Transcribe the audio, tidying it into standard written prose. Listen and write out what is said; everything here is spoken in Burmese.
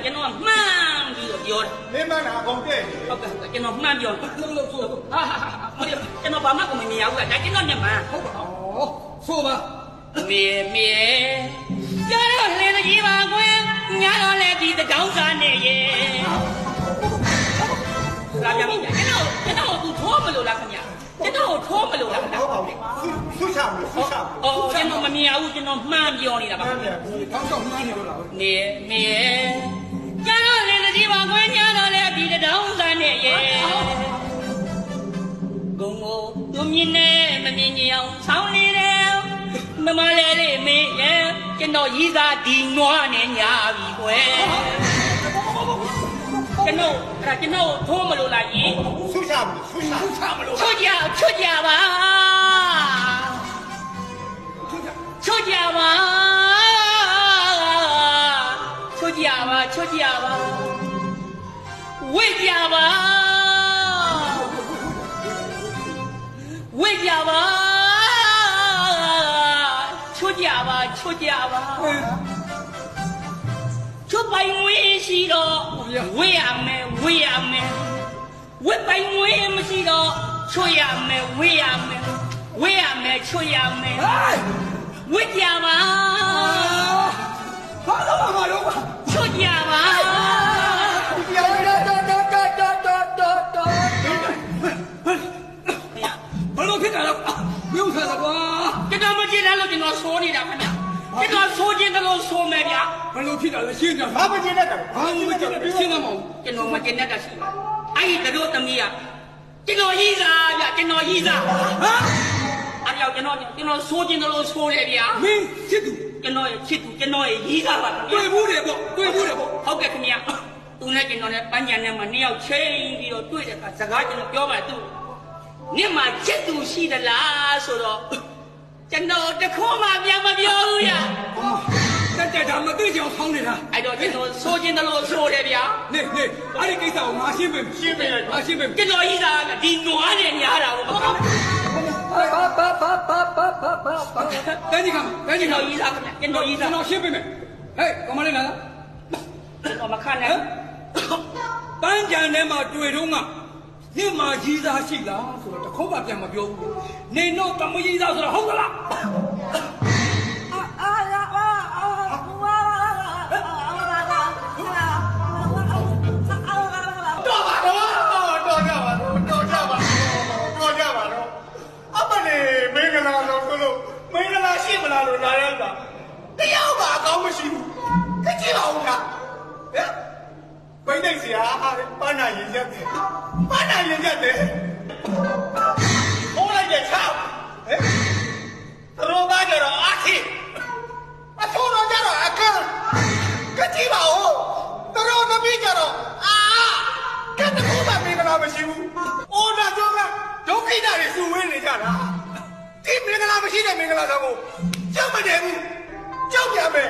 ကျွန်တော်မှန်းပြီးတော့ပြောတာ မင်းမနာအကုန်တဲ့ ဟုတ်ကဲ့ကျွန်တော်မှန်းပြော လှုပ်လှုပ်ဆိုး ဟာကျွန်တော်ဘာမှကိုမမြင်ရဘူးကဒါကျွန်တော်မျက်မှန် ဟုတ်ပါဩဆိုးပါ မေပြောတော့လေကြီးပါကွယ်ညာတော့လေဒီတောင်းစားနေရဲ့လာပြန်ပြီကျွန်တော်သူထိုးမလို့လားခင်ဗျကျွန်တော်ထိုးမလို့လားခင်ဗျ ဟုတ်ပါဘူးဆုချမလို့ဆုချမလို့ အော်ကျွန်တော်မမြင်ရဘူးကျွန်တော်မှန်းပြောနေတာပါ မှန်တယ် တောင်းဆောင်မှန်းနေလို့လား မေညာတော့လေကြီးပါကွယ်ညာတော့လေဒီတောင်းစားနေရဲ့ဂုံကိုသူမြင်နေမမြင်ကြအောင်ဆောင်းနေတယ်မမလေးလေးမေရဲ့ကျွန်တော်ရီးစားဒီနွားနဲ့ညာပြီကွယ်ကျွန်တော်ထိုးမလို့လားယင် ဆုချမလို့ဆုချမလို့ ချွတ်ကြပါချွတ်ကြပါချွတ်ကြပါဝိကြပါဝိကြပါချွတ်ကြပါချွတ်ပိုင်ဝေးရှိတော့ဝေးရမယ်ဝက်ပိုင်ဝေးမရှိတော့ချွတ်ရမယ်ဝေးရမယ်ချွတ်ရမယ်ဝိကြပါ ဟာတော့မလို့ ချွတ်ကြပါ ပြောရတော့ ဘလို့ဖြစ်တာလဲမြို့ဆရာကွာ ကျွန်တော်မကြည့်တယ်လို့ကျွန်တော်ဆိုနေတာခင်ဗျကျွန်တော်ဆိုခြင်းတလို့ဆိုမယ်ဗျာ ဘလို့ဖြစ်တာလဲရှင်းကြ ဘာမကျင်တဲ့တယ် ဘာမှမကြည့်ရှင်းမအောင် ကျွန်တော်မကျင်တတ်တာရှိပါအဲ့ဒီတို့သမီးကကျွန်တော်ရီးစားဗျကျွန်တော်ရီးစား ဟာ အဲ့ရောက်ကျွန်တော်ဆိုခြင်းတလို့ဆိုတယ်ဗျာ မင်းချစ်သူ ကျွန်တော်ရဲ့ချစ်သူကျွန်တော်ရဲ့ရီးစားပါခင်ဗျ တွေ့ဘူးတယ်ပေါ့တွေ့ဘူးတယ်ပေါ့ ဟုတ်ကဲ့ခင်ဗျသူနဲ့ကျွန်တော်နဲ့ပန်းချန်နဲ့မှနှစ်ယောက်ချိန်ပြီးတော့တွေ့တဲ့အခါစကားကျွန်တော်ပြောပါသူနင့်မှာချစ်သူရှိသလားဆိုတော့ကျွန်တော်တခုမှပြန်မပြောဘူးဗျ တက်တာမသိချင်အောင်ဆောင်းနေတာ အဲ့တော့ကျွန်တော်ဆိုခြင်းတလို့ဆိုတယ်ဗျာ နေအဲ့ဒီကိစ္စကိုငါရှင်းပေးရှင်းပေးငါရှင်းပေး ကျွန်တော်ကြီးသားဒီနွားနဲ့ညားတာကိုမကောင်း တန်းကြီးကတန်းကြီး ကျွန် က တော်ကြီးသားခင်ဗျကျွန်တော်ကြီးသား ကျွန်တော်ရှင်းပေးမယ်ဟဲ့ကမလေးလား ကျွန်တော်မခံနိုင် ပန်းကြံထဲမှာတွေ့တော့ကညမှာကြီးစားရှိလားဆိုတော့တခုမှပြန်မပြောဘူးနေတော့တမကြီးစားဆိုတော့ဟုတ်ကလား တော့ပါတော့ကြပါတော့အမလေးမင်္ဂလာတော့လို့မင်္ဂလာရှိမလားလို့လာရတာတရားပါအကောင်းမရှိဘူးခကြည့်ပါဦးလားဟဲ့ဘိုင်းနိုင်စရာပန်းနာရင်ရက်တယ်ဟိုလိုက်တဲ့ချောက်ဟဲ့တော်သားကြတော့အာခိအထိုးတော့ကြတော့အခန်းခကြည့်ပါဦးတော်သမီးကြတော့ကဲတခုမှမင်္ဂလာမရှိဘူး။အိုးနာတော့ကဒုက္ခိတတွေစုဝေးနေကြတာ။ဒီမင်္ဂလာမရှိတဲ့မင်္ဂလာဆောင်ကိုကြောက်မတယ်ဘူး။ကြောက်ပြန်မယ်